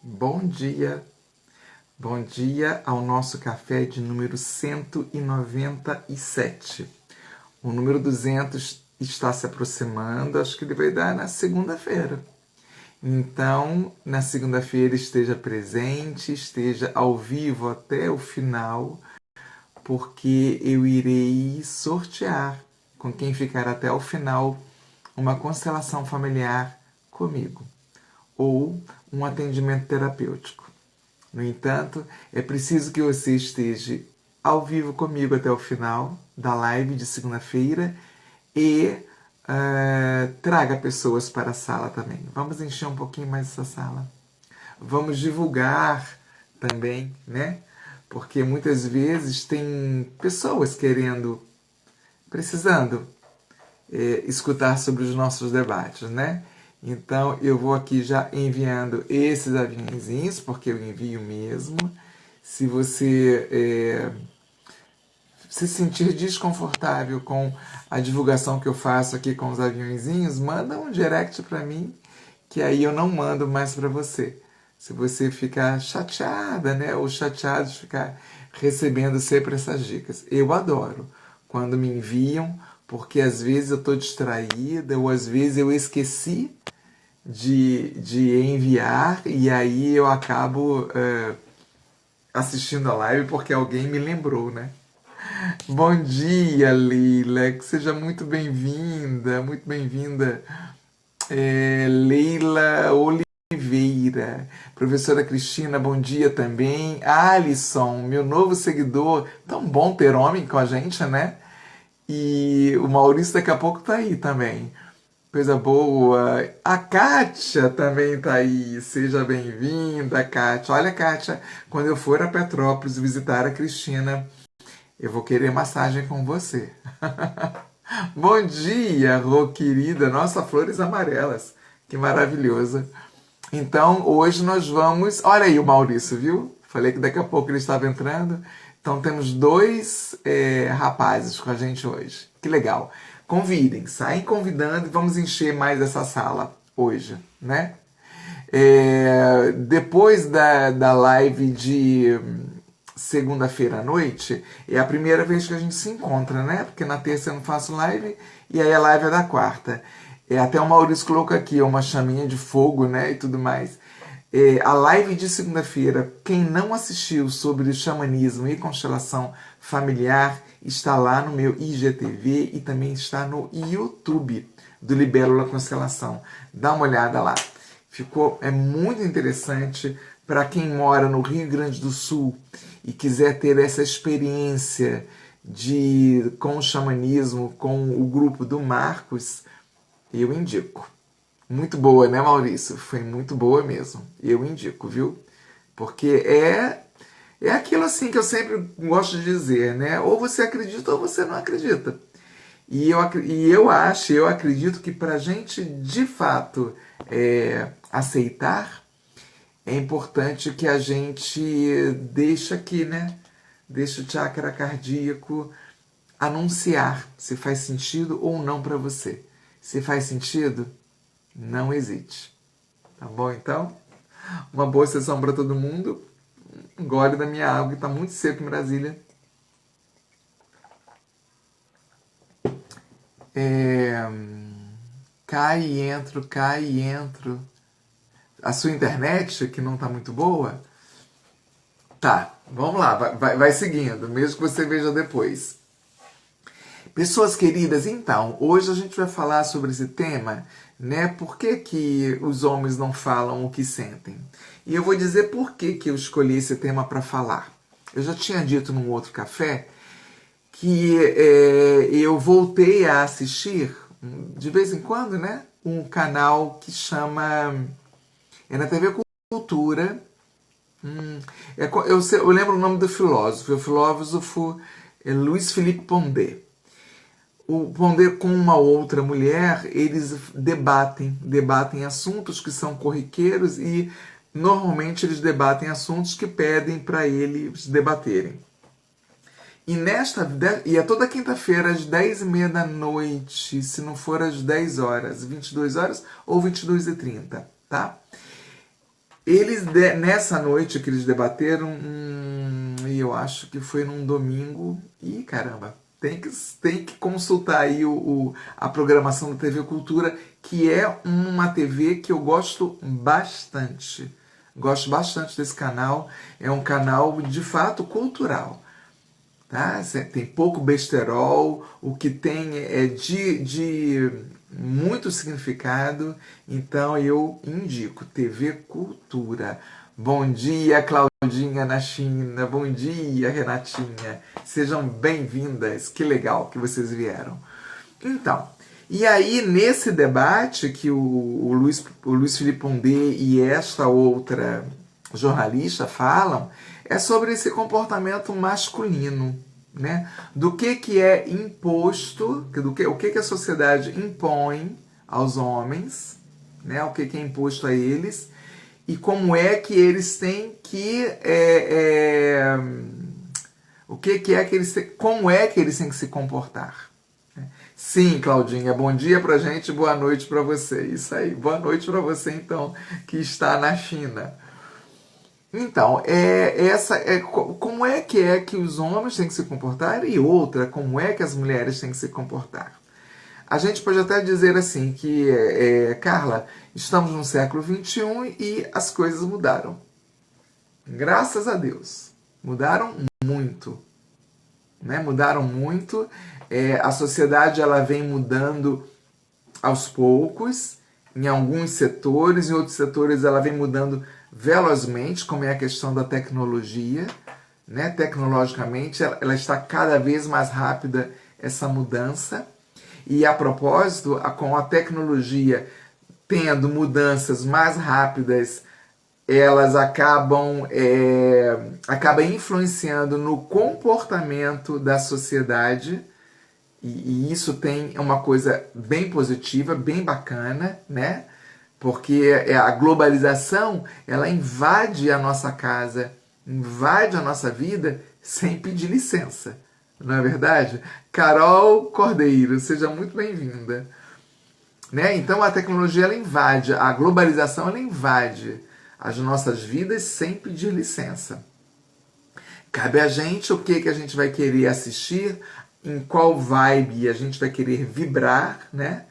Bom dia, bom dia ao nosso café de número 197. O número 200 está se aproximando, acho que ele vai dar na segunda-feira. Então, na segunda-feira esteja presente, esteja ao vivo até o final, porque eu irei sortear com quem ficar até o final uma constelação familiar comigo ou um atendimento terapêutico. No entanto, é preciso que você esteja ao vivo comigo até o final da live de segunda-feira e traga pessoas para a sala também. Vamos encher um pouquinho mais essa sala. Vamos divulgar também, né? Porque muitas vezes tem pessoas precisando escutar sobre os nossos debates, né? Então eu vou aqui já enviando esses aviãozinhos, porque eu envio mesmo. Se você se sentir desconfortável com a divulgação que eu faço aqui com os aviãozinhos, manda um direct para mim, que aí eu não mando mais para você. Se você ficar chateada, né, ou chateado de ficar recebendo sempre essas dicas. Eu adoro quando me enviam, porque às vezes eu estou distraída, ou às vezes eu esqueci de enviar, e aí eu acabo assistindo a live porque alguém me lembrou, né? Bom dia, Leila. Que seja muito bem-vinda, Leila Oliveira. Professora Cristina, bom dia também. Alisson, meu novo seguidor. Tão bom ter homem com a gente, né? E o Maurício daqui a pouco tá aí também. Coisa boa. A Kátia também tá aí. Seja bem-vinda, Kátia. Olha, Kátia, quando eu for a Petrópolis visitar a Cristina, eu vou querer massagem com você. Bom dia, Rô, querida. Nossa, flores amarelas. Que maravilhosa. Então, hoje nós vamos. Olha aí o Maurício, viu? Falei que daqui a pouco ele estava entrando. Então, temos dois rapazes com a gente hoje. Que legal. Convidem, saem convidando e vamos encher mais essa sala hoje, né? Depois da live de segunda-feira à noite, é a primeira vez que a gente se encontra, né? Porque na terça eu não faço live e aí a live é da quarta. Até o Maurício colocou aqui uma chaminha de fogo, né? E tudo mais. A live de segunda-feira, quem não assistiu sobre xamanismo e constelação familiar, está lá no meu IGTV e também está no YouTube do Libélula Constelação. Dá uma olhada lá. É muito interessante para quem mora no Rio Grande do Sul e quiser ter essa experiência com o xamanismo, com o grupo do Marcos, eu indico. Muito boa, né, Maurício? Foi muito boa mesmo. Eu indico, viu? Porque é aquilo assim que eu sempre gosto de dizer, né? Ou você acredita ou você não acredita. Eu acredito que para a gente de fato aceitar, é importante que a gente deixe aqui, né? Deixe o chakra cardíaco anunciar se faz sentido ou não para você. Se faz sentido, não hesite. Tá bom, então? Uma boa sessão para todo mundo. Um gole da minha água, que está muito seco em Brasília. Cai e entro, cai e entro. A sua internet, que não está muito boa? Tá, vamos lá, vai seguindo, mesmo que você veja depois. Pessoas queridas, então, hoje a gente vai falar sobre esse tema, né? Por que os homens não falam o que sentem? E eu vou dizer por que eu escolhi esse tema para falar. Eu já tinha dito num outro café que eu voltei a assistir, de vez em quando, né? Um canal que chama... É na TV Cultura. Eu lembro o nome do filósofo. O filósofo é Luiz Felipe Pondé. O Pondé com uma outra mulher, eles debatem assuntos que são corriqueiros e normalmente eles debatem assuntos que pedem para eles debaterem. E é toda quinta-feira às 10h30 da noite, se não for às 10 horas, 22 horas ou 22h30, tá? Nessa noite que eles debateram, e eu acho que foi num domingo, e caramba, tem que consultar aí a programação da TV Cultura, que é uma TV que eu gosto bastante. Gosto bastante desse canal, é um canal de fato cultural. Tá? Tem pouco besterol, o que tem é de muito significado, então eu indico TV Cultura. Bom dia, Claudinha na China, bom dia, Renatinha, sejam bem-vindas, que legal que vocês vieram. Então, e aí nesse debate que o Luiz Felipe Pondé e esta outra jornalista falam, é sobre esse comportamento masculino, né? Do que é imposto, o que a sociedade impõe aos homens, né? O que é imposto a eles, e como é que eles têm que... o que é que eles têm, como é que eles têm que se comportar. Sim, Claudinha, bom dia pra gente, boa noite pra você. Isso aí, boa noite pra você, então, que está na China. Então, como é que os homens têm que se comportar e outra, como é que as mulheres têm que se comportar. A gente pode até dizer assim que, Carla, estamos no século XXI e as coisas mudaram. Graças a Deus. Mudaram muito. Né? Mudaram muito. A sociedade ela vem mudando aos poucos, em alguns setores, em outros setores ela vem mudando velozmente, como é a questão da tecnologia, né? Tecnologicamente ela está cada vez mais rápida essa mudança, e a propósito, com a tecnologia tendo mudanças mais rápidas, elas acabam influenciando no comportamento da sociedade, e isso tem uma coisa bem positiva, bem bacana, né? Porque a globalização, ela invade a nossa casa, invade a nossa vida sem pedir licença. Não é verdade? Carol Cordeiro, seja muito bem-vinda. Né? Então a tecnologia ela invade, a globalização ela invade as nossas vidas sem pedir licença. Cabe a gente o que a gente vai querer assistir, em qual vibe a gente vai querer vibrar, né?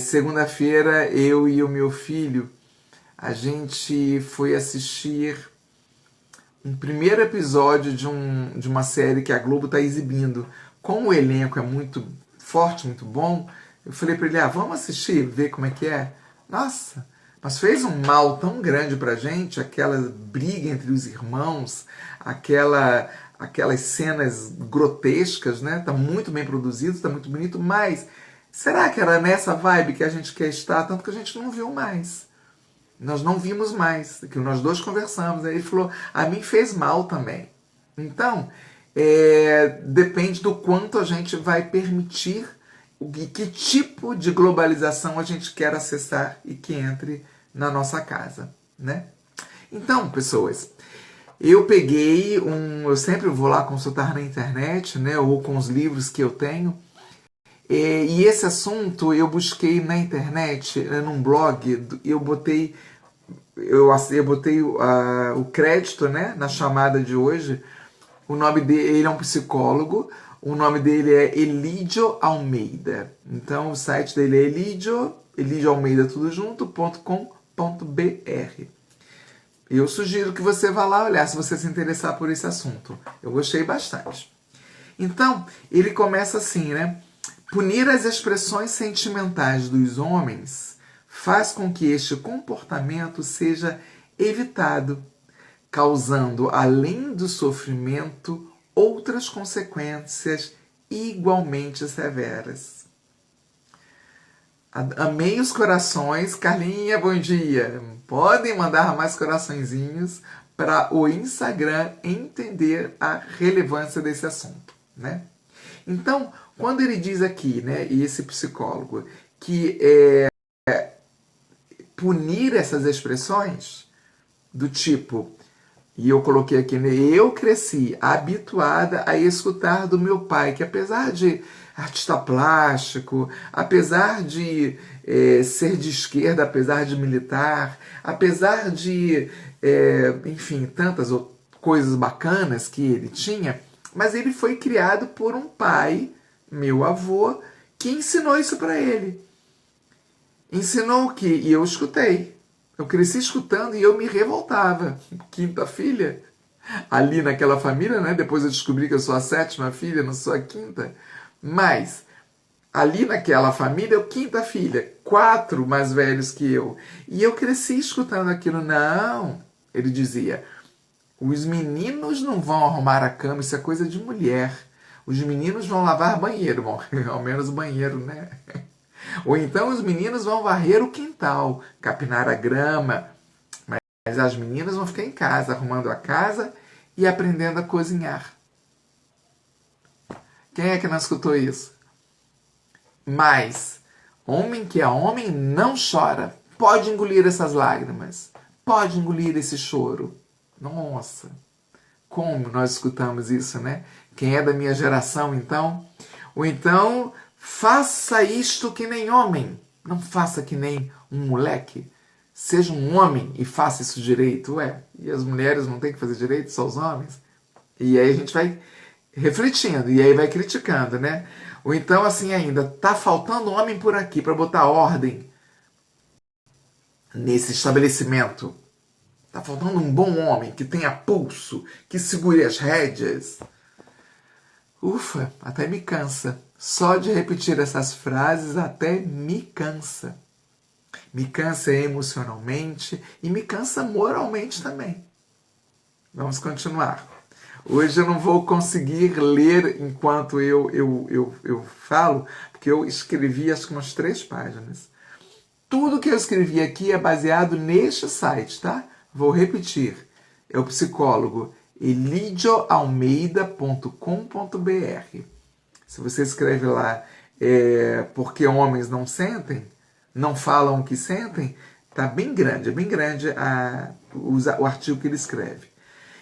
Segunda-feira, eu e o meu filho, a gente foi assistir um primeiro episódio de uma série que a Globo está exibindo. Como o elenco é muito forte, muito bom, eu falei para ele, vamos assistir, ver como é que é. Nossa, mas fez um mal tão grande pra gente, aquela briga entre os irmãos, aquelas cenas grotescas, né? Tá muito bem produzido, tá muito bonito, mas será que era nessa vibe que a gente quer estar? Tanto que a gente não viu mais. Nós não vimos mais, que nós dois conversamos. Aí ele falou, a mim fez mal também. Então, depende do quanto a gente vai permitir, que tipo de globalização a gente quer acessar e que entre na nossa casa, né? Então, pessoas, eu peguei eu sempre vou lá consultar na internet, né, ou com os livros que eu tenho, e esse assunto eu busquei na internet, num blog, eu botei o crédito, né, na chamada de hoje. O nome dele, ele é um psicólogo, o nome dele é Elídio Almeida. Então o site dele é elidioalmeida tudo junto.com.br. Eu sugiro que você vá lá olhar se você se interessar por esse assunto. Eu gostei bastante. Então, ele começa assim, né? Punir as expressões sentimentais dos homens faz com que este comportamento seja evitado, causando, além do sofrimento, outras consequências igualmente severas. Amei os corações. Carlinha, bom dia. Podem mandar mais coraçõezinhos para o Instagram entender a relevância desse assunto, né? Então, quando ele diz aqui, né, esse psicólogo, que punir essas expressões do tipo, e eu coloquei aqui, né, eu cresci habituada a escutar do meu pai, que apesar de artista plástico, apesar de ser de esquerda, apesar de militar, apesar de, enfim, tantas coisas bacanas que ele tinha, mas ele foi criado por um pai, meu avô, que ensinou isso para ele. Ensinou o quê? E eu escutei. Eu cresci escutando e eu me revoltava. Quinta filha, ali naquela família, né? Depois eu descobri que eu sou a sétima filha, não sou a quinta. Mas ali naquela família, eu quinta filha, 4 mais velhos que eu. E eu cresci escutando aquilo. Não, ele dizia, os meninos não vão arrumar a cama, isso é coisa de mulher. Os meninos vão lavar banheiro. Bom, ao menos banheiro, né? Ou então os meninos vão varrer o quintal, capinar a grama. Mas as meninas vão ficar em casa, arrumando a casa e aprendendo a cozinhar. Quem é que não escutou isso? Mas, homem que é homem não chora. Pode engolir essas lágrimas. Pode engolir esse choro. Nossa, como nós escutamos isso, né? Quem é da minha geração, então? Ou então, faça isto que nem homem. Não faça que nem um moleque. Seja um homem e faça isso direito. Ué, e as mulheres não têm que fazer direito, só os homens? E aí a gente vai refletindo, e aí vai criticando, né? Ou então, assim ainda, tá faltando homem por aqui para botar ordem nesse estabelecimento. Tá faltando um bom homem que tenha pulso, que segure as rédeas. Ufa, até me cansa. Só de repetir essas frases até me cansa. Me cansa emocionalmente e me cansa moralmente também. Vamos continuar. Hoje eu não vou conseguir ler enquanto eu falo, porque eu escrevi acho que umas 3 páginas. Tudo que eu escrevi aqui é baseado neste site, tá? Vou repetir. É o psicólogo elidioalmeida.com.br. Se você escreve lá porque homens não sentem, não falam o que sentem, tá bem grande, o artigo que ele escreve.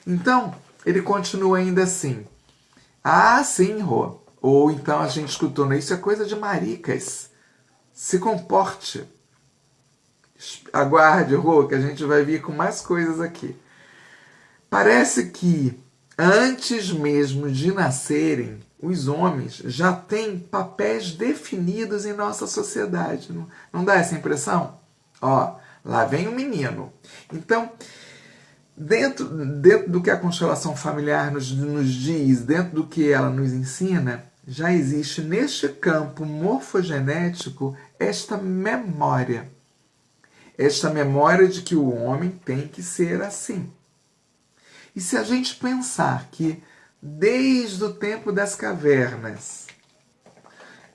Então, ele continua ainda assim. Ah, sim, Rô. Ou então a gente escutou, né? Isso é coisa de maricas. Se comporte. Aguarde, Rô, que a gente vai vir com mais coisas aqui. Parece que antes mesmo de nascerem, os homens já têm papéis definidos em nossa sociedade. Não dá essa impressão? Ó, lá vem o menino. Então, dentro do que a constelação familiar nos diz, dentro do que ela nos ensina, já existe neste campo morfogenético esta memória. Esta memória de que o homem tem que ser assim. E se a gente pensar que desde o tempo das cavernas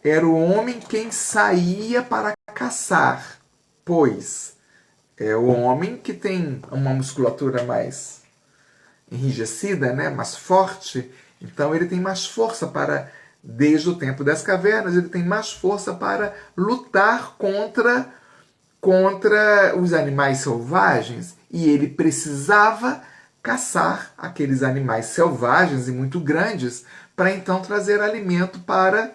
era o homem quem saía para caçar, pois é o homem que tem uma musculatura mais enrijecida, né, mais forte, então ele tem mais força para, desde o tempo das cavernas, ele tem mais força para lutar contra os animais selvagens, e ele precisava caçar aqueles animais selvagens e muito grandes para então trazer alimento para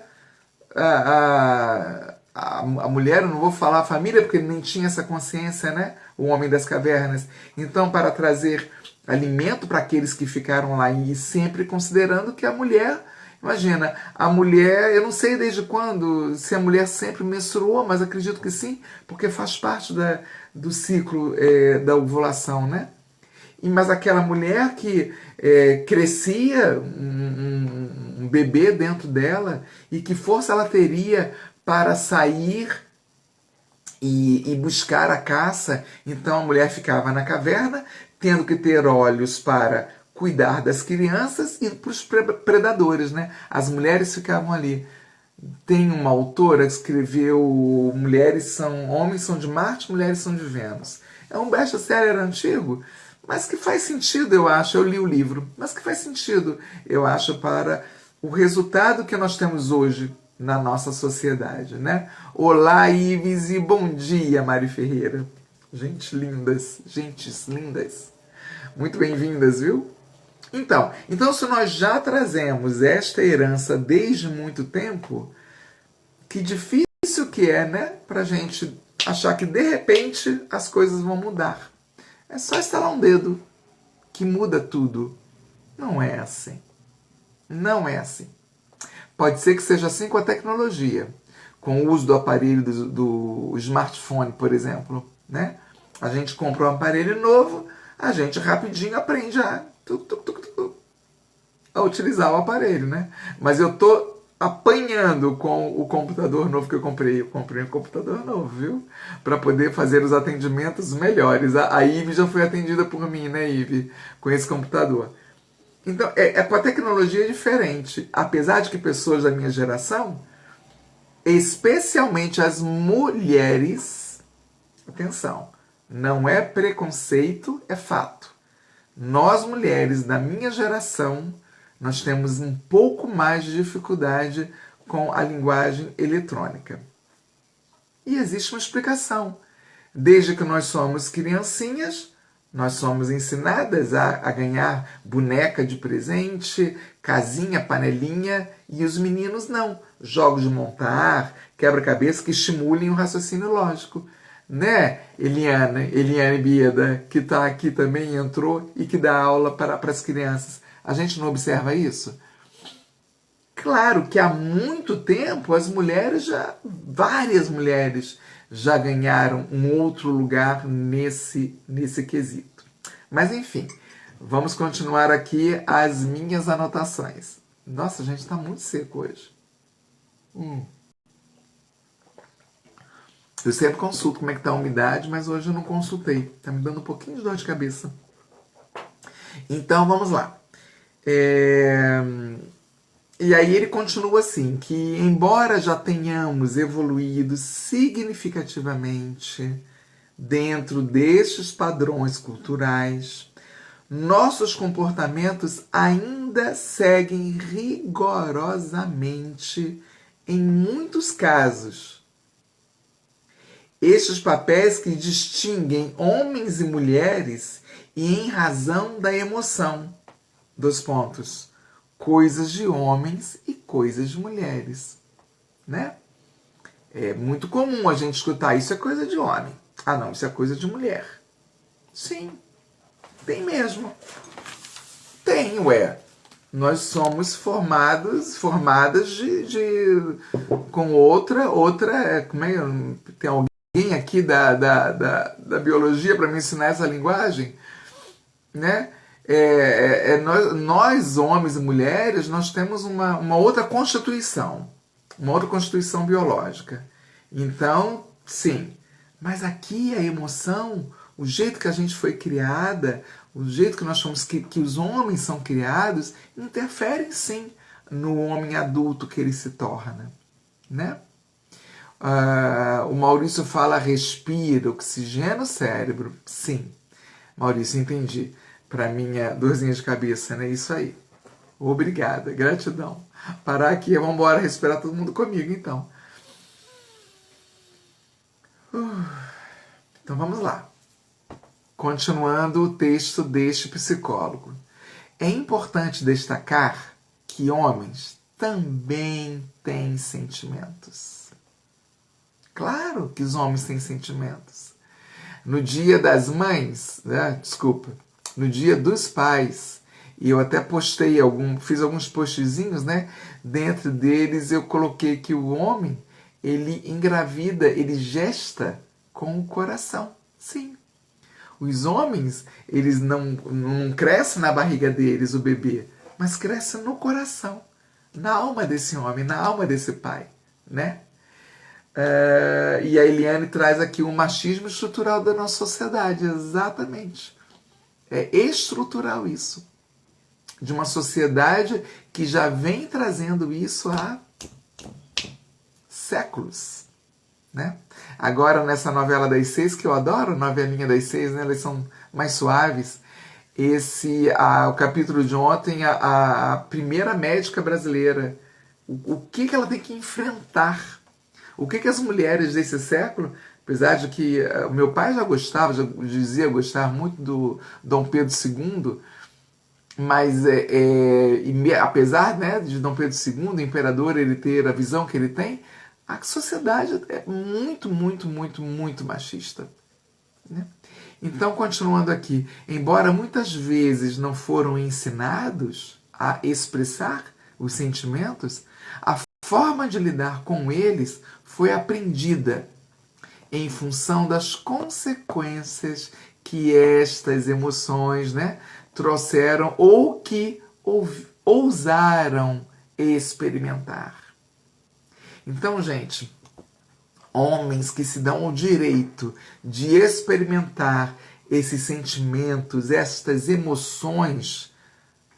a mulher, eu não vou falar a família, porque ele nem tinha essa consciência, né? O homem das cavernas. Então, para trazer alimento para aqueles que ficaram lá, e sempre considerando que a mulher, imagina, a mulher, eu não sei desde quando, se a mulher sempre menstruou, mas acredito que sim, porque faz parte do ciclo da ovulação, né? Mas aquela mulher que crescia um bebê dentro dela, e que força ela teria para sair e buscar a caça. Então a mulher ficava na caverna, tendo que ter olhos para cuidar das crianças e para os predadores, né? As mulheres ficavam ali. Tem uma autora que escreveu Homens são de Marte, Mulheres são de Vênus. É um best-seller antigo, mas que faz sentido, eu acho. Eu li o livro, mas que faz sentido, eu acho, para o resultado que nós temos hoje na nossa sociedade, né? Olá, Ives, e bom dia, Mari Ferreira. Gentes lindas. Muito bem-vindas, viu? Então, se nós já trazemos esta herança desde muito tempo, que difícil que é, né? Pra gente achar que de repente as coisas vão mudar. É só estalar um dedo que muda tudo. Não é assim. Não é assim. Pode ser que seja assim com a tecnologia, com o uso do aparelho do smartphone, por exemplo, né? A gente compra um aparelho novo, a gente rapidinho aprende a utilizar o aparelho, né? Mas eu tô apanhando com o computador novo que eu comprei. Eu comprei um computador novo, viu? Para poder fazer os atendimentos melhores. A Ive já foi atendida por mim, né, Ive? Com esse computador. Então, com a tecnologia é diferente. Apesar de que pessoas da minha geração, especialmente as mulheres, atenção, não é preconceito, é fato. Nós, mulheres da minha geração, nós temos um pouco mais de dificuldade com a linguagem eletrônica. E existe uma explicação. Desde que nós somos criancinhas, nós somos ensinadas a ganhar boneca de presente, casinha, panelinha, e os meninos não. Jogos de montar, quebra-cabeça que estimulem o raciocínio lógico. Né, Eliane Bieda, que está aqui também, entrou e que dá aula para as crianças. A gente não observa isso? Claro que há muito tempo as mulheres várias mulheres já ganharam um outro lugar nesse quesito. Mas enfim, vamos continuar aqui as minhas anotações. Nossa, gente, está muito seco hoje. Eu sempre consulto como é que está a umidade, mas hoje eu não consultei. Está me dando um pouquinho de dor de cabeça. Então, vamos lá. E aí ele continua assim, que embora já tenhamos evoluído significativamente dentro destes padrões culturais, nossos comportamentos ainda seguem rigorosamente, em muitos casos, estes papéis que distinguem homens e mulheres e em razão da emoção. Dois pontos. Coisas de homens e coisas de mulheres. Né? É muito comum a gente escutar isso é coisa de homem. Ah, não, isso é coisa de mulher. Sim, tem mesmo. Tem, ué. Nós somos formadas com outra, como é, tem alguém aqui da biologia para me ensinar essa linguagem, né? Nós, homens e mulheres, nós temos uma outra constituição biológica. Então, sim, mas aqui a emoção, o jeito que a gente foi criada, o jeito que nós somos, que os homens são criados, interferem sim no homem adulto que ele se torna, né? O Maurício fala respira, oxigena o cérebro. Sim, Maurício, entendi. Para minha dorzinha de cabeça, né? Isso aí. Obrigada, gratidão. Parar aqui, vamos embora respirar todo mundo comigo, então. Então vamos lá. Continuando o texto deste psicólogo. É importante destacar que homens também têm sentimentos. Claro que os homens têm sentimentos. No dia das mães, né? Desculpa, no dia dos pais, e eu até fiz alguns postzinhos, né? Dentro deles eu coloquei que o homem, ele engravida, ele gesta com o coração. Sim. Os homens, eles não crescem na barriga deles, o bebê, mas cresce no coração, na alma desse homem, na alma desse pai, né? E a Eliane traz aqui o machismo estrutural da nossa sociedade, exatamente. É estrutural isso. De uma sociedade que já vem trazendo isso há séculos. Né? Agora, nessa novela das 6, que eu adoro, novelinha das 6, né? Elas são mais suaves. O capítulo de ontem, a primeira médica brasileira, o que ela tem que enfrentar? O que as mulheres desse século, apesar de que o meu pai já dizia gostar muito do Dom Pedro II, mas apesar, né, de Dom Pedro II, o imperador, ele ter a visão que ele tem, A sociedade é muito, muito, muito, muito machista, né? Então, continuando aqui, embora muitas vezes não foram ensinados a expressar os sentimentos, a forma de lidar com eles foi aprendida em função das consequências que estas emoções, né, trouxeram ou que ousaram experimentar. Então, gente, homens que se dão o direito de experimentar esses sentimentos, estas emoções,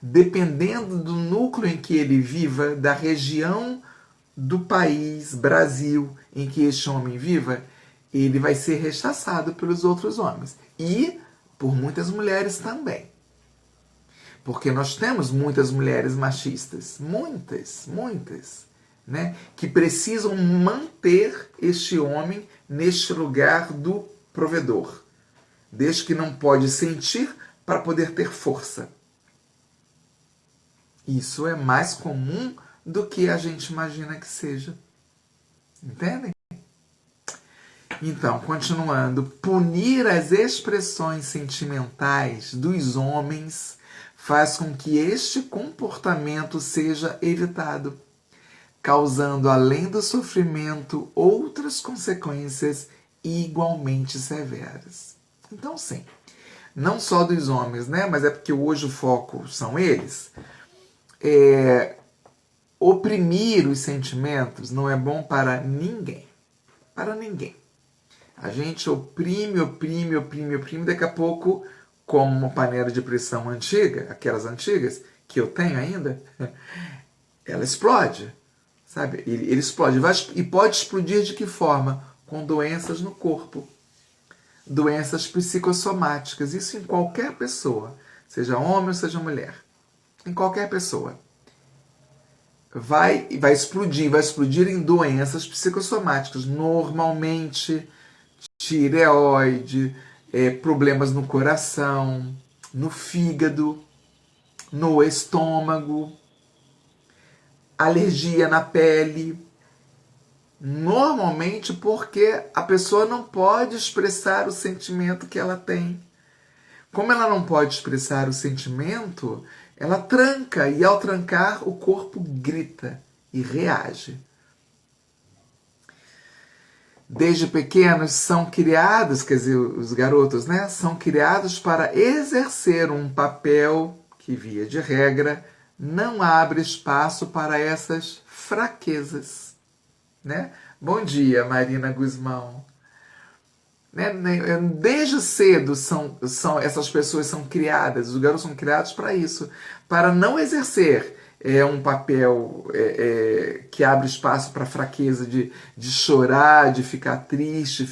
dependendo do núcleo em que ele viva, da região do país, Brasil, em que este homem viva, ele vai ser rechaçado pelos outros homens. E por muitas mulheres também. Porque nós temos muitas mulheres machistas. Muitas, muitas. Né, que precisam manter este homem neste lugar do provedor. Desde que não pode sentir para poder ter força. Isso é mais comum do que a gente imagina que seja. Entendem? Então, continuando, punir as expressões sentimentais dos homens faz com que este comportamento seja evitado, causando, além do sofrimento, outras consequências igualmente severas. Então, sim, não só dos homens, né? Mas é porque hoje o foco são eles. Oprimir os sentimentos não é bom para ninguém. Para ninguém. A gente oprime, oprime, oprime, oprime. Daqui a pouco, como uma panela de pressão antiga, aquelas antigas, que eu tenho ainda, ela explode. Sabe? Ele explode. E pode explodir de que forma? Com doenças no corpo. Doenças psicossomáticas. Isso em qualquer pessoa. Seja homem ou seja mulher. Em qualquer pessoa. Vai explodir em doenças psicossomáticas. Normalmente, tireoide, problemas no coração, no fígado, no estômago, alergia na pele. Normalmente porque a pessoa não pode expressar o sentimento que ela tem. Como ela não pode expressar o sentimento, ela tranca, e ao trancar o corpo grita e reage. Desde pequenos são criados, quer dizer, os garotos, né, são criados para exercer um papel que, via de regra, não abre espaço para essas fraquezas. Né? Bom dia, Marina Guzmão. Né? Desde cedo essas pessoas são criadas, os garotos são criados para isso, para não exercer um papel que abre espaço para fraqueza, de chorar, de ficar triste,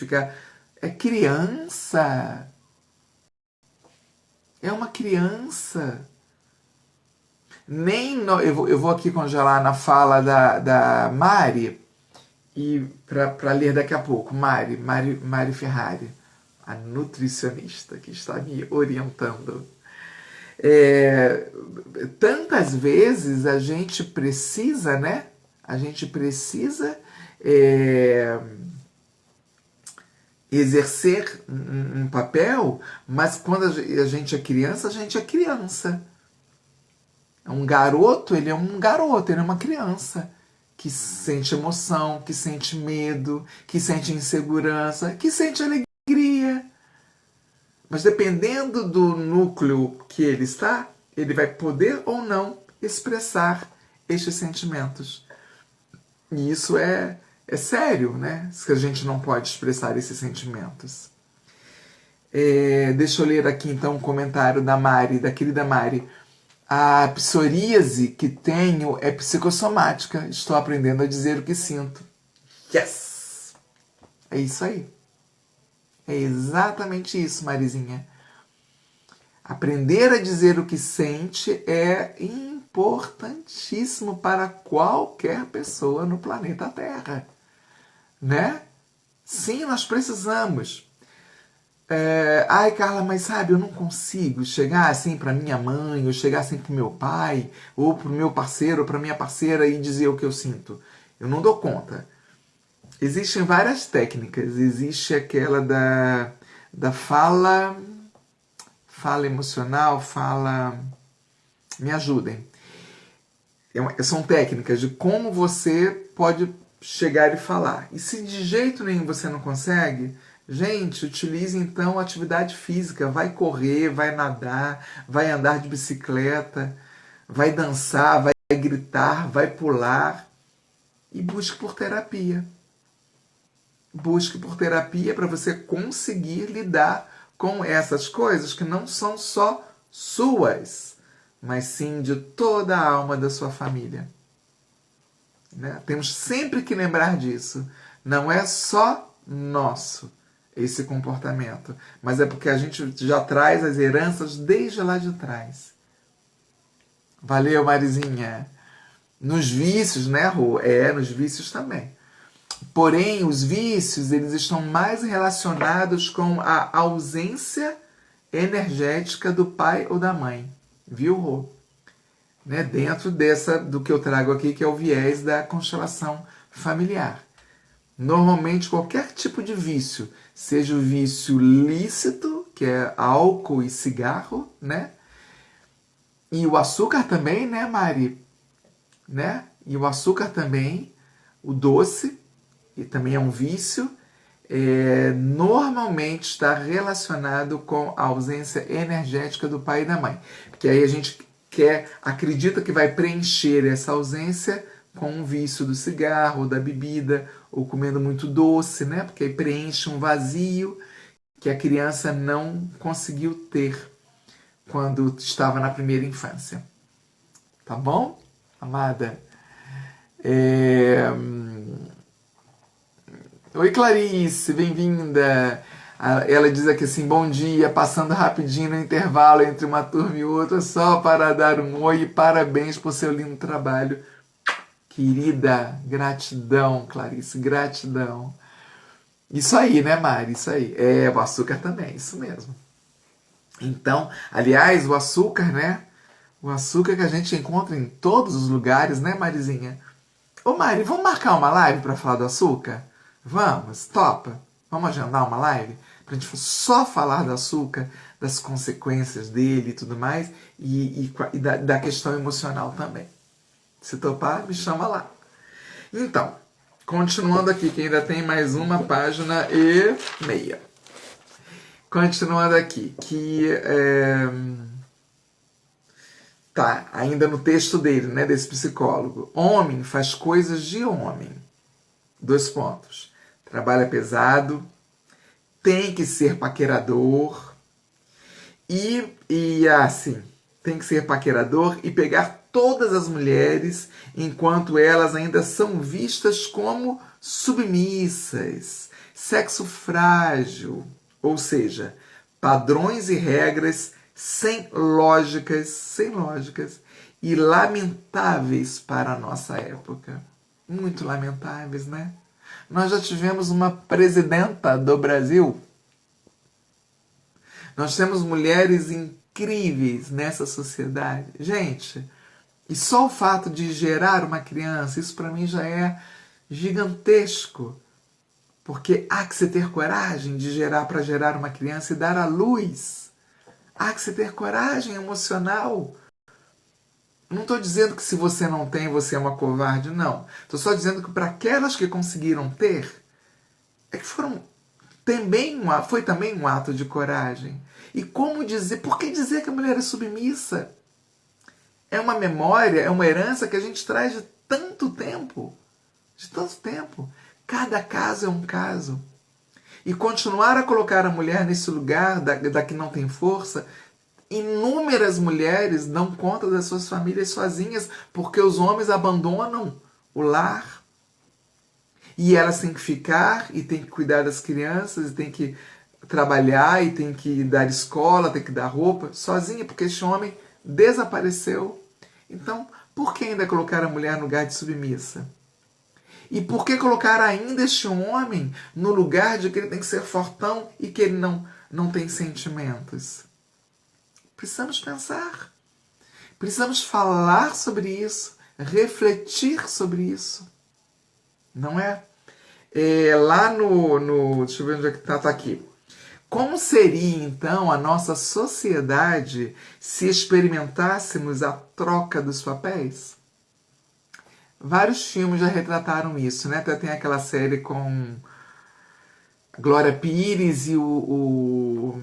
É criança. É uma criança. Eu vou aqui congelar na fala da Mari, e para ler daqui a pouco, Mari Ferrari, a nutricionista que está me orientando. Tantas vezes a gente precisa, né? A gente precisa exercer um papel, mas quando a gente é criança, a gente é criança. Um garoto, ele é um garoto, ele é uma criança que sente emoção, que sente medo, que sente insegurança, que sente alegria. Mas dependendo do núcleo que ele está, ele vai poder ou não expressar estes sentimentos. E isso é sério, né? Se a gente não pode expressar esses sentimentos. Deixa eu ler aqui então um comentário da Mari, da querida Mari. A psoríase que tenho é psicossomática. Estou aprendendo a dizer o que sinto. Yes! É isso aí. É exatamente isso, Marizinha. Aprender a dizer o que sente é importantíssimo para qualquer pessoa no planeta Terra. Né? Sim, nós precisamos. Ai, Carla, mas sabe, eu não consigo chegar assim para minha mãe, ou chegar assim para o meu pai, ou para o meu parceiro, ou para minha parceira e dizer o que eu sinto. Eu não dou conta. Existem várias técnicas. Existe aquela da fala emocional, fala... Me ajudem. São técnicas de como você pode chegar e falar. E se de jeito nenhum você não consegue, gente, utilize então a atividade física. Vai correr, vai nadar, vai andar de bicicleta, vai dançar, vai gritar, vai pular e busque por terapia. Busque por terapia para você conseguir lidar com essas coisas que não são só suas, mas sim de toda a alma da sua família. Né? Temos sempre que lembrar disso. Não é só nosso esse comportamento, mas é porque a gente já traz as heranças desde lá de trás. Valeu, Marizinha. Nos vícios, né, Rô? Nos vícios também. Porém, os vícios eles estão mais relacionados com a ausência energética do pai ou da mãe. Viu, Rô? Né? Dentro do que eu trago aqui, que é o viés da constelação familiar. Normalmente, qualquer tipo de vício, seja o vício lícito, que é álcool e cigarro, né? E o açúcar também, né, Mari? Né? E o açúcar também, o doce, e também é um vício, normalmente está relacionado com a ausência energética do pai e da mãe. Porque aí a gente acredita que vai preencher essa ausência com um vício do cigarro, ou da bebida, ou comendo muito doce, né? Porque aí preenche um vazio que a criança não conseguiu ter quando estava na primeira infância. Tá bom, amada? Oi, Clarice, bem-vinda. Ela diz aqui assim, bom dia, passando rapidinho no intervalo entre uma turma e outra, só para dar um oi e parabéns por seu lindo trabalho. Querida, gratidão, Clarice, gratidão. Isso aí, né, Mari? Isso aí. O açúcar também, isso mesmo. Então, aliás, o açúcar, né? O açúcar que a gente encontra em todos os lugares, né, Marizinha? Ô, Mari, vamos marcar uma live para falar do açúcar? Vamos, topa? Vamos agendar uma live? Pra gente só falar do açúcar, das consequências dele e tudo mais, e da questão emocional também. Se topar, me chama lá. Então, continuando aqui, que ainda tem mais uma página e meia. Continuando aqui, tá, ainda no texto dele, né, desse psicólogo. Homem faz coisas de homem. 2 pontos. Trabalha pesado, tem que ser paquerador e assim, tem que ser paquerador e pegar todas as mulheres enquanto elas ainda são vistas como submissas, sexo frágil, ou seja, padrões e regras sem lógicas e lamentáveis para a nossa época. Muito lamentáveis, né? Nós já tivemos uma presidenta do Brasil. Nós temos mulheres incríveis nessa sociedade. Gente, e só o fato de gerar uma criança, isso para mim já é gigantesco. Porque há que se ter coragem de gerar para gerar uma criança e dar à luz. Há que se ter coragem emocional. Não estou dizendo que se você não tem, você é uma covarde, não. Estou só dizendo que para aquelas que conseguiram ter, é que foi também um ato de coragem. E como dizer, por que dizer que a mulher é submissa? É uma memória, é uma herança que a gente traz de tanto tempo. De tanto tempo. Cada caso é um caso. E continuar a colocar a mulher nesse lugar da que não tem força, inúmeras mulheres dão conta das suas famílias sozinhas porque os homens abandonam o lar. E elas têm que ficar e têm que cuidar das crianças, e têm que trabalhar, e têm que dar escola, têm que dar roupa, sozinha, porque este homem desapareceu. Então, por que ainda colocar a mulher no lugar de submissa? E por que colocar ainda este homem no lugar de que ele tem que ser fortão e que ele não tem sentimentos? Precisamos pensar. Precisamos falar sobre isso, refletir sobre isso. Não é? Lá no. Deixa eu ver onde é que tá aqui. Como seria então a nossa sociedade se experimentássemos a troca dos papéis? Vários filmes já retrataram isso, né? Até tem aquela série com Glória Pires e o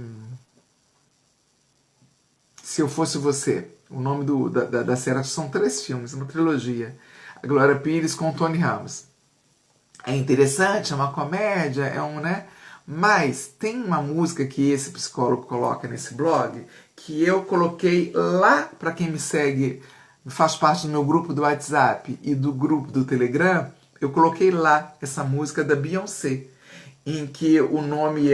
Se Eu Fosse Você. O nome da série são 3 filmes, uma trilogia. A Glória Pires com o Tony Ramos. É interessante, é uma comédia, é um, né? Mas tem uma música que esse psicólogo coloca nesse blog que eu coloquei lá para quem me segue, faz parte do meu grupo do WhatsApp e do grupo do Telegram. Eu coloquei lá essa música da Beyoncé, em que o nome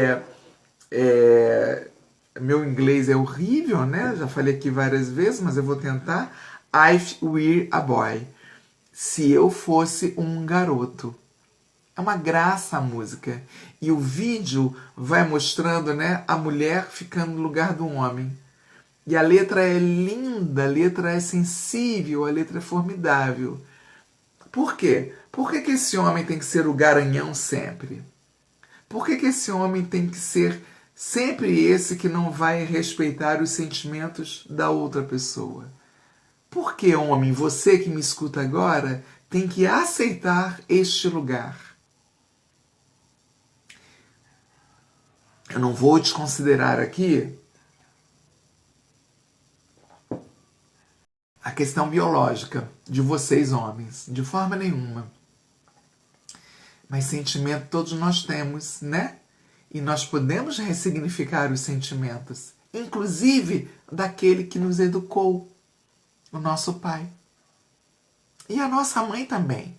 meu inglês é horrível, né? Já falei aqui várias vezes, mas eu vou tentar. If Were a Boy. Se eu fosse um garoto. É uma graça a música. E o vídeo vai mostrando, né, a mulher ficando no lugar do homem. E a letra é linda, a letra é sensível, a letra é formidável. Por quê? Por que esse homem tem que ser o garanhão sempre? Por que esse homem tem que ser sempre esse que não vai respeitar os sentimentos da outra pessoa? Por que, homem, você que me escuta agora, tem que aceitar este lugar? Eu não vou desconsiderar aqui a questão biológica de vocês, homens, de forma nenhuma. Mas sentimento todos nós temos, né? E nós podemos ressignificar os sentimentos, inclusive daquele que nos educou, o nosso pai. E a nossa mãe também,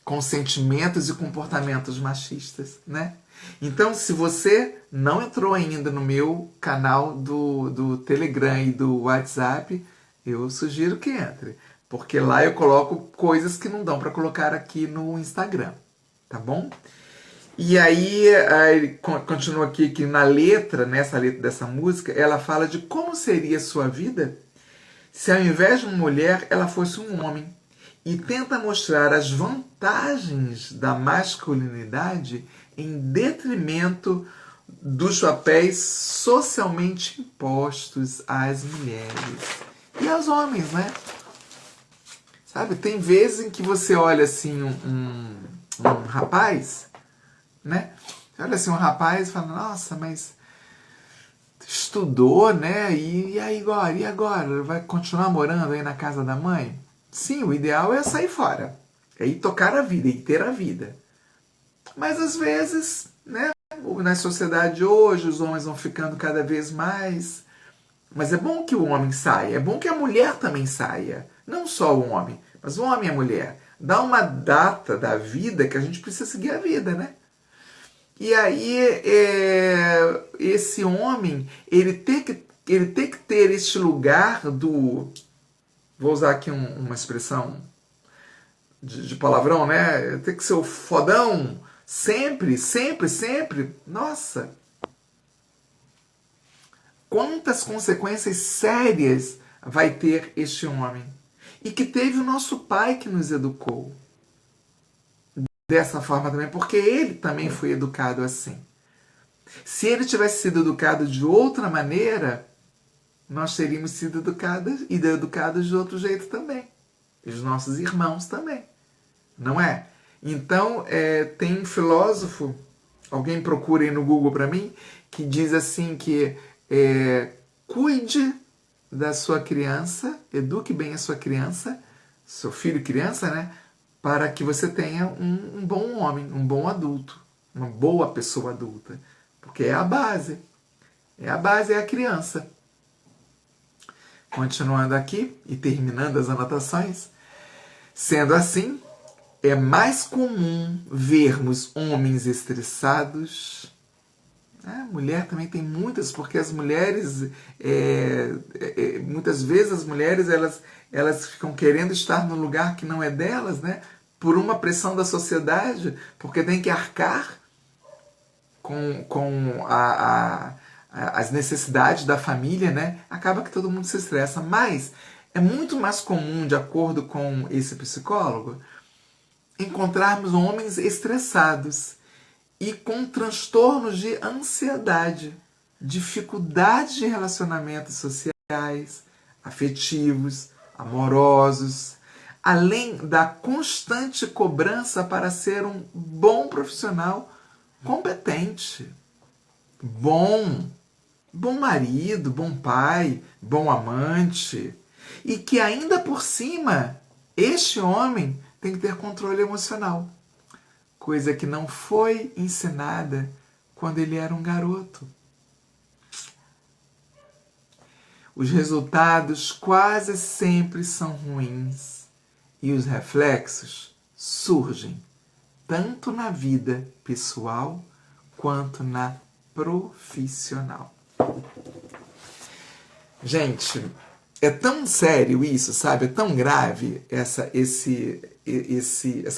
com sentimentos e comportamentos machistas, né? Então, se você não entrou ainda no meu canal do Telegram e do WhatsApp, eu sugiro que entre, porque lá eu coloco coisas que não dão para colocar aqui no Instagram, tá bom? E aí continua aqui que na letra, nessa letra dessa música, ela fala de como seria a sua vida se ao invés de uma mulher ela fosse um homem. E tenta mostrar as vantagens da masculinidade em detrimento dos papéis socialmente impostos às mulheres e aos homens, né? Sabe, tem vezes em que você olha assim um rapaz, né? Você olha assim um rapaz e fala, nossa, mas estudou, né? E aí agora? E agora? Vai continuar morando aí na casa da mãe? Sim, o ideal é sair fora. É ir tocar a vida, é ir ter a vida. Mas às vezes, né? Na sociedade hoje, os homens vão ficando cada vez mais. Mas é bom que o homem saia, é bom que a mulher também saia. Não só o homem, mas o homem e a mulher. Dá uma data da vida que a gente precisa seguir a vida, né? E aí, esse homem, ele tem que ter este lugar do... Vou usar aqui uma expressão de palavrão, né? Tem que ser o fodão sempre, sempre, sempre. Nossa! Quantas consequências sérias vai ter este homem? E que teve o nosso pai que nos educou dessa forma também, porque ele também foi educado assim. Se ele tivesse sido educado de outra maneira, nós teríamos sido educadas e educados de outro jeito também. E os nossos irmãos também. Não é? Então, tem um filósofo, alguém procura aí no Google para mim, que diz assim que cuide da sua criança, eduque bem a sua criança, seu filho e criança, né? Para que você tenha um bom homem, um bom adulto, uma boa pessoa adulta. Porque é a base. A base é a criança. Continuando aqui e terminando as anotações. Sendo assim, é mais comum vermos homens estressados. A mulher também tem muitas, porque as mulheres, muitas vezes as mulheres elas ficam querendo estar no lugar que não é delas, né? Por uma pressão da sociedade, porque tem que arcar com as necessidades da família, né? Acaba que todo mundo se estressa. Mas é muito mais comum, de acordo com esse psicólogo, encontrarmos homens estressados e com transtornos de ansiedade, dificuldades de relacionamentos sociais, afetivos, amorosos, além da constante cobrança para ser um bom profissional competente, bom marido, bom pai, bom amante, e que ainda por cima este homem tem que ter controle emocional, coisa que não foi ensinada quando ele era um garoto. Os resultados quase sempre são ruins e os reflexos surgem tanto na vida pessoal quanto na profissional. Gente, é tão sério isso, sabe? É tão grave essa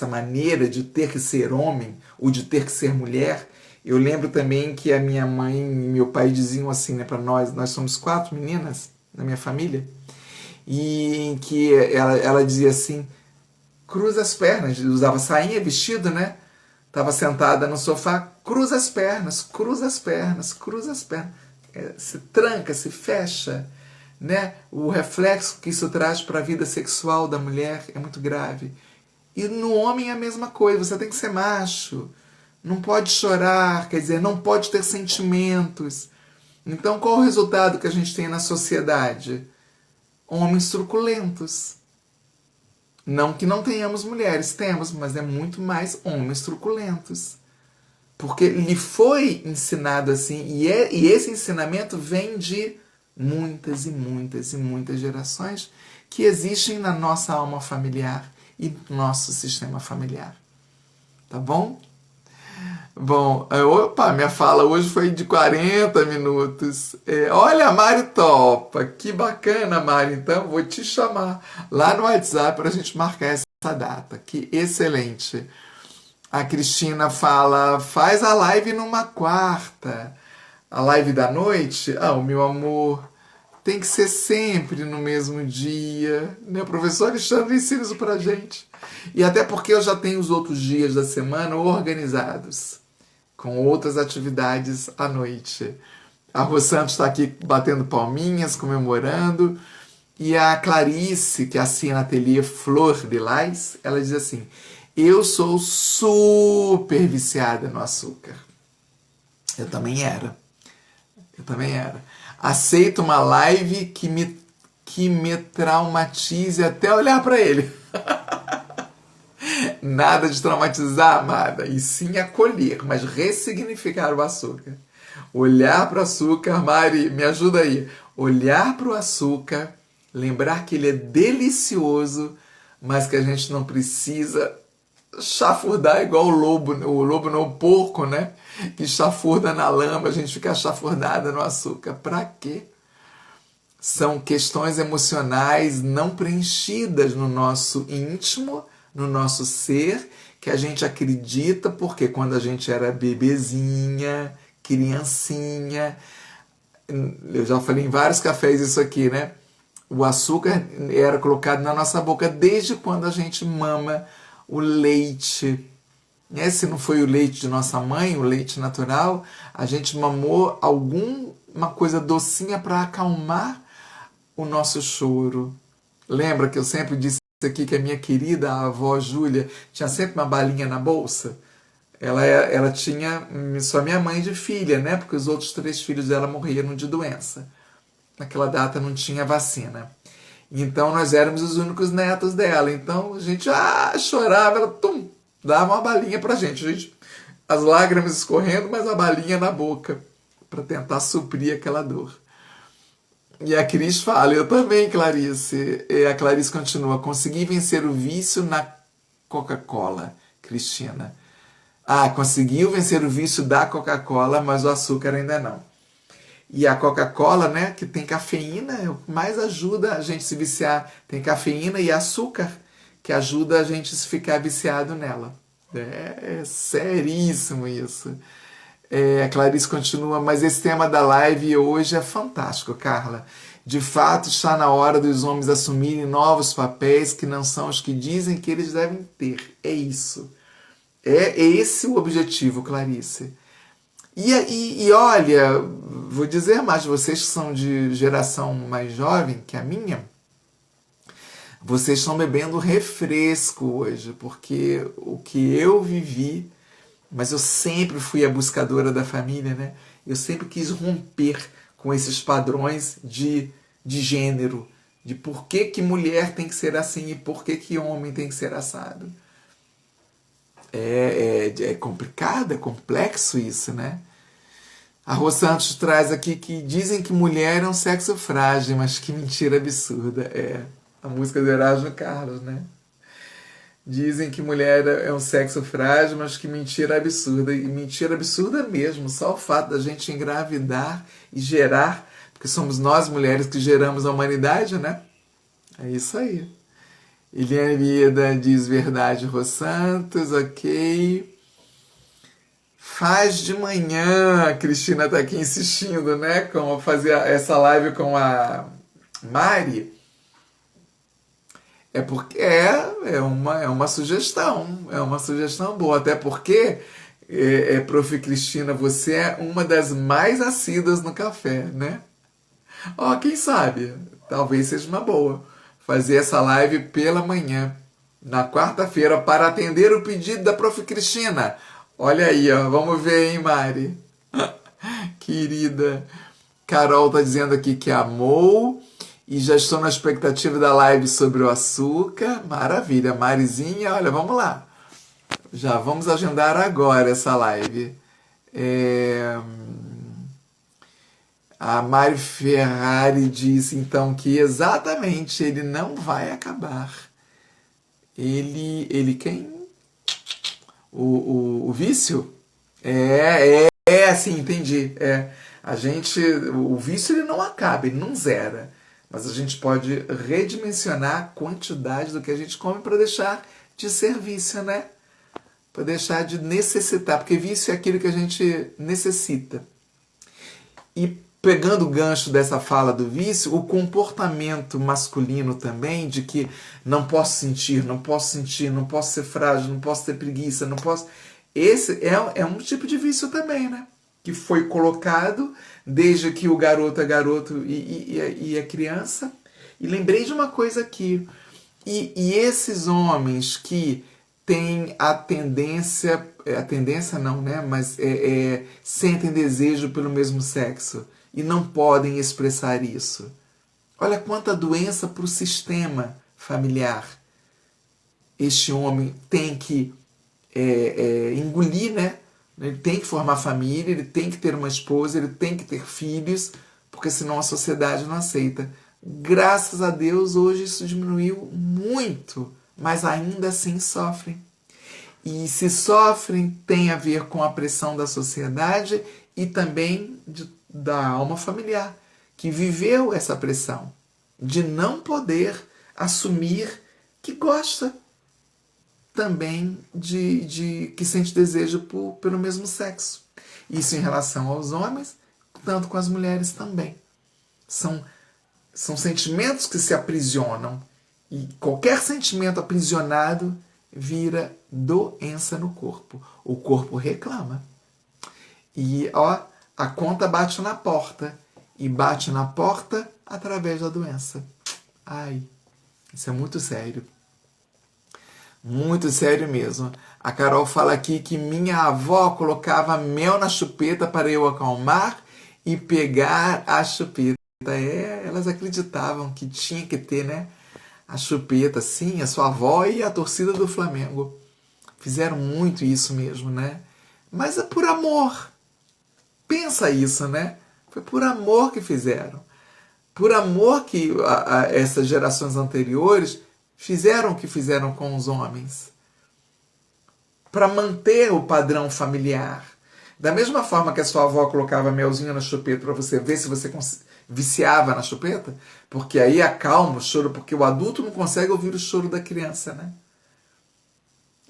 maneira de ter que ser homem ou de ter que ser mulher. Eu lembro também que a minha mãe e meu pai diziam assim, né, para nós somos 4 meninas na minha família, e em que ela dizia assim, cruza as pernas, usava sainha, vestido, né? Estava sentada no sofá, cruza as pernas, cruza as pernas, cruza as pernas. Se tranca, se fecha, né? O reflexo que isso traz para a vida sexual da mulher é muito grave. E no homem é a mesma coisa, você tem que ser macho, não pode chorar, quer dizer, não pode ter sentimentos. Então qual o resultado que a gente tem na sociedade? Homens truculentos. Não que não tenhamos mulheres, temos, mas é muito mais homens truculentos. Porque lhe foi ensinado assim, e esse ensinamento vem de muitas e muitas e muitas gerações que existem na nossa alma familiar e no nosso sistema familiar. Tá bom? Bom, opa, minha fala hoje foi de 40 minutos. Olha, a Mari topa. Que bacana, Mari. Então, vou te chamar lá no WhatsApp para a gente marcar essa data. Que excelente. A Cristina fala, faz a live numa quarta. A live da noite? O meu amor, tem que ser sempre no mesmo dia. Né? O professor Alexandre ensina isso pra gente. E até porque eu já tenho os outros dias da semana organizados, com outras atividades à noite. A Rô Santos está aqui batendo palminhas, comemorando. E a Clarice, que assina Ateliê Flor de Lais, ela diz assim, eu sou super viciada no açúcar. Eu também era. Aceito uma live que me traumatize até olhar para ele. Nada de traumatizar, amada, e sim acolher, mas ressignificar o açúcar. Olhar para o açúcar, Mari, me ajuda aí. Olhar para o açúcar, lembrar que ele é delicioso, mas que a gente não precisa chafurdar igual o lobo não, o porco, né? Que chafurda na lama, a gente fica chafurdada no açúcar. Para quê? São questões emocionais não preenchidas no nosso íntimo, no nosso ser, que a gente acredita, porque quando a gente era bebezinha, criancinha, eu já falei em vários cafés isso aqui, né? O açúcar era colocado na nossa boca desde quando a gente mama o leite. Se não foi o leite de nossa mãe, o leite natural, a gente mamou alguma coisa docinha para acalmar o nosso choro. Lembra que eu sempre disse aqui que a minha querida avó Júlia tinha sempre uma balinha na bolsa? Ela tinha só minha mãe de filha, né? Porque os outros 3 filhos dela morreram de doença. Naquela data não tinha vacina. Então nós éramos os únicos netos dela. Então a gente chorava, ela dava uma balinha pra gente. As lágrimas escorrendo, mas a balinha na boca para tentar suprir aquela dor. E a Cris fala, eu também, Clarice. E a Clarice continua, consegui vencer o vício na Coca-Cola, Cristina. Conseguiu vencer o vício da Coca-Cola, mas o açúcar ainda não. E a Coca-Cola, né, que tem cafeína, é o que mais ajuda a gente se viciar. Tem cafeína e açúcar, que ajuda a gente a ficar viciado nela. É seríssimo isso. A Clarice continua, mas esse tema da live hoje é fantástico, Carla. De fato, está na hora dos homens assumirem novos papéis que não são os que dizem que eles devem ter. É isso. É esse o objetivo, Clarice. E olha, vou dizer mais, vocês que são de geração mais jovem que a minha, vocês estão bebendo refresco hoje, porque o que eu vivi, mas eu sempre fui a buscadora da família, né? Eu sempre quis romper com esses padrões de gênero, de por que mulher tem que ser assim e por que homem tem que ser assado. É complicado, é complexo isso, né? A Rô Santos traz aqui que dizem que mulher é um sexo frágil, mas que mentira absurda. A música do Erasmo Carlos, né? Dizem que mulher é um sexo frágil, mas que mentira absurda. E mentira absurda mesmo. Só o fato da gente engravidar e gerar, porque somos nós mulheres que geramos a humanidade, né? É isso aí. Eliane Vida diz verdade, Rô Santos, ok. Faz de manhã, a Cristina tá aqui insistindo, né? Como fazer essa live com a Mari. É porque é uma sugestão, é uma sugestão boa, até porque, Prof. Cristina, você é uma das mais assíduas no café, né? Ó, quem sabe, talvez seja uma boa, fazer essa live pela manhã, na quarta-feira, para atender o pedido da Prof. Cristina. Olha aí, ó, vamos ver, hein, Mari? Querida. Carol tá dizendo aqui que amou. E já estou na expectativa da live sobre o açúcar. Maravilha. Marizinha, olha, vamos lá. Já vamos agendar agora essa live. A Mari Ferrari disse, então, que exatamente ele não vai acabar. Ele quem? O vício? Sim, entendi. O vício ele não acaba, ele não zera. Mas a gente pode redimensionar a quantidade do que a gente come para deixar de ser vício, né? Para deixar de necessitar, porque vício é aquilo que a gente necessita. E pegando o gancho dessa fala do vício, o comportamento masculino também, de que não posso sentir, não posso ser frágil, não posso ter preguiça, não posso... Esse é um tipo de vício também, né? Que foi colocado desde que o garoto é garoto e é criança. E lembrei de uma coisa aqui. E esses homens que têm a tendência não, né? Mas sentem desejo pelo mesmo sexo e não podem expressar isso. Olha quanta doença para o sistema familiar este homem tem que engolir, né? Ele tem que formar família, ele tem que ter uma esposa, ele tem que ter filhos, porque senão a sociedade não aceita. Graças a Deus, hoje isso diminuiu muito, mas ainda assim sofrem. E se sofrem, tem a ver com a pressão da sociedade e também da alma familiar, que viveu essa pressão de não poder assumir que gosta também que sente desejo pelo mesmo sexo. Isso em relação aos homens, tanto com as mulheres também. São sentimentos que se aprisionam. E qualquer sentimento aprisionado vira doença no corpo. O corpo reclama. E a conta bate na porta. E bate na porta através da doença. Ai, isso é muito sério. Muito sério mesmo. A Carol fala aqui que minha avó colocava mel na chupeta para eu acalmar e pegar a chupeta. Elas acreditavam que tinha que ter, né? A chupeta, sim, a sua avó e a torcida do Flamengo. Fizeram muito isso mesmo, né? Mas é por amor. Pensa isso, né? Foi por amor que fizeram. Por amor que essas gerações anteriores fizeram o que fizeram com os homens. Para manter o padrão familiar. Da mesma forma que a sua avó colocava melzinho na chupeta para você ver se você viciava na chupeta, porque aí acalma o choro, porque o adulto não consegue ouvir o choro da criança, né?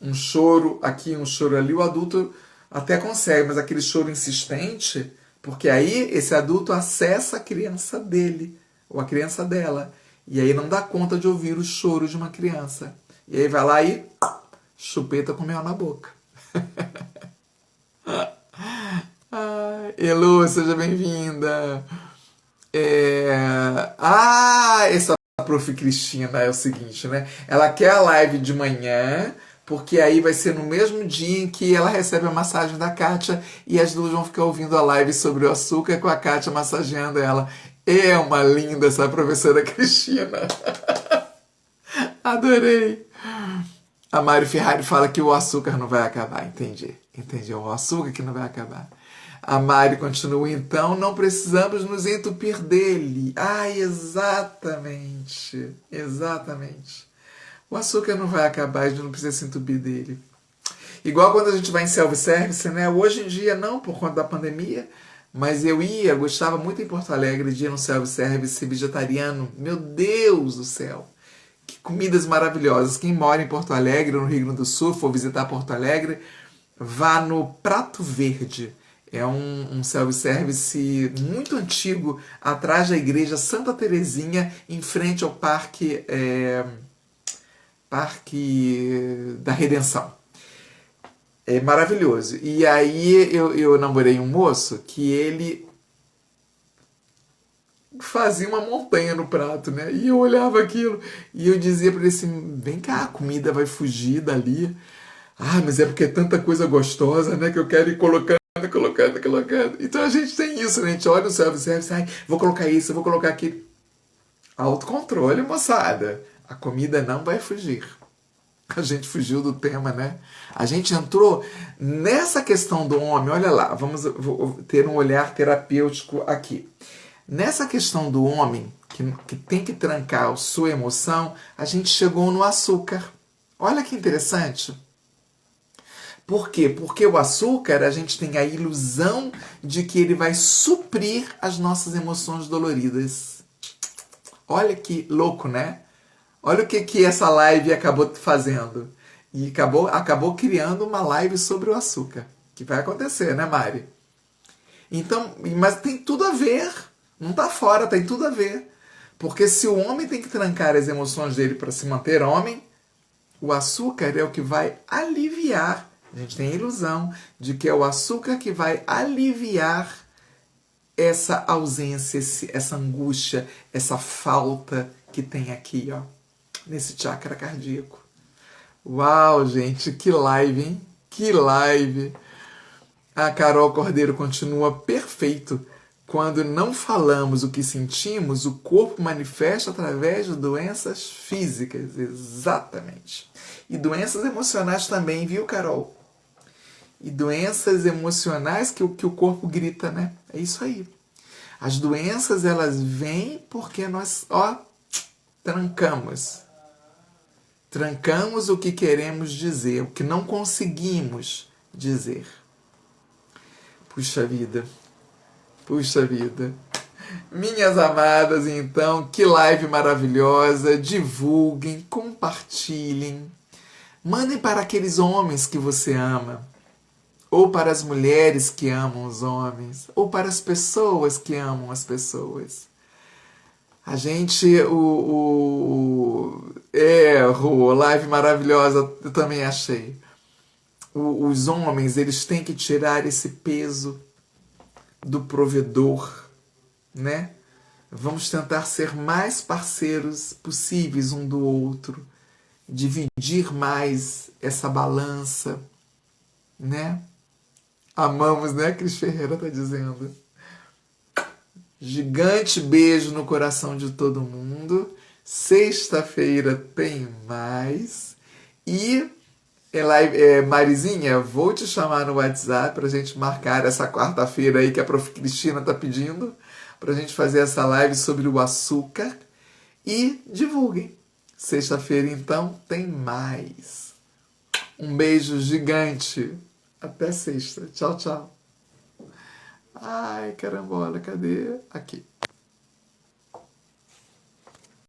Um choro aqui, um choro ali, o adulto Até consegue, mas aquele choro insistente, porque aí esse adulto acessa a criança dele, ou a criança dela. E aí não dá conta de ouvir o choro de uma criança. E aí vai lá e chupeta com mel na boca. Elô, seja bem-vinda. Essa Prof. Cristina é o seguinte, né? Ela quer a live de manhã, porque aí vai ser no mesmo dia em que ela recebe a massagem da Kátia e as duas vão ficar ouvindo a live sobre o açúcar com a Kátia massageando ela. É uma linda essa professora Cristina. Adorei. A Mário Ferrari fala que o açúcar não vai acabar. Entendi. Entendi. É o açúcar que não vai acabar. A Mari continua, então, não precisamos nos entupir dele. Exatamente. Exatamente. O açúcar não vai acabar, a gente não precisa se entupir dele. Igual quando a gente vai em self-service, né? Hoje em dia não, por conta da pandemia, mas gostava muito em Porto Alegre de ir no self-service vegetariano. Meu Deus do céu! Que comidas maravilhosas. Quem mora em Porto Alegre, no Rio Grande do Sul, for visitar Porto Alegre, vá no Prato Verde. É um self-service muito antigo, atrás da igreja Santa Terezinha, em frente ao Parque da Redenção. É maravilhoso. E aí eu namorei um moço que ele fazia uma montanha no prato, né? E eu olhava aquilo e eu dizia para ele assim, vem cá, a comida vai fugir dali. Mas é porque é tanta coisa gostosa, né? Que eu quero ir colocando. Então a gente tem isso, né? A gente olha o self-service, vou colocar isso, vou colocar aquilo. Autocontrole, moçada. A comida não vai fugir. A gente fugiu do tema, né? A gente entrou nessa questão do homem, olha lá, vou ter um olhar terapêutico aqui. Nessa questão do homem, que tem que trancar a sua emoção, a gente chegou no açúcar. Olha que interessante. Por quê? Porque o açúcar, a gente tem a ilusão de que ele vai suprir as nossas emoções doloridas. Olha que louco, né? Olha o que essa live acabou fazendo. E acabou criando uma live sobre o açúcar. Que vai acontecer, né, Mari? Então, mas tem tudo a ver. Não está fora, tem tudo a ver. Porque se o homem tem que trancar as emoções dele para se manter homem, o açúcar é o que vai aliviar. A gente tem a ilusão de que é o açúcar que vai aliviar essa ausência, essa angústia, essa falta que tem aqui, ó, nesse chakra cardíaco. Uau, gente, que live, hein? Que live! A Carol Cordeiro continua perfeito. Quando não falamos o que sentimos, o corpo manifesta através de doenças físicas. Exatamente. E doenças emocionais também, viu, Carol? E doenças emocionais que o corpo grita, né? É isso aí. As doenças, elas vêm porque nós, trancamos. Trancamos o que queremos dizer, o que não conseguimos dizer. Puxa vida. Puxa vida. Minhas amadas, então, que live maravilhosa. Divulguem, compartilhem. Mandem para aqueles homens que você ama. Ou para as mulheres que amam os homens. Ou para as pessoas que amam as pessoas. A gente, live maravilhosa, eu também achei. Os homens, eles têm que tirar esse peso do provedor, né? Vamos tentar ser mais parceiros possíveis um do outro, dividir mais essa balança, né? Amamos, né? Cris Ferreira tá dizendo. Gigante beijo no coração de todo mundo. Sexta-feira tem mais. E Marizinha, vou te chamar no WhatsApp pra gente marcar essa quarta-feira aí que a Prof. Cristina tá pedindo, pra gente fazer essa live sobre o açúcar. E divulguem. Sexta-feira, então, tem mais. Um beijo gigante. Até sexta. Tchau, tchau. Ai, carambola, cadê? Aqui.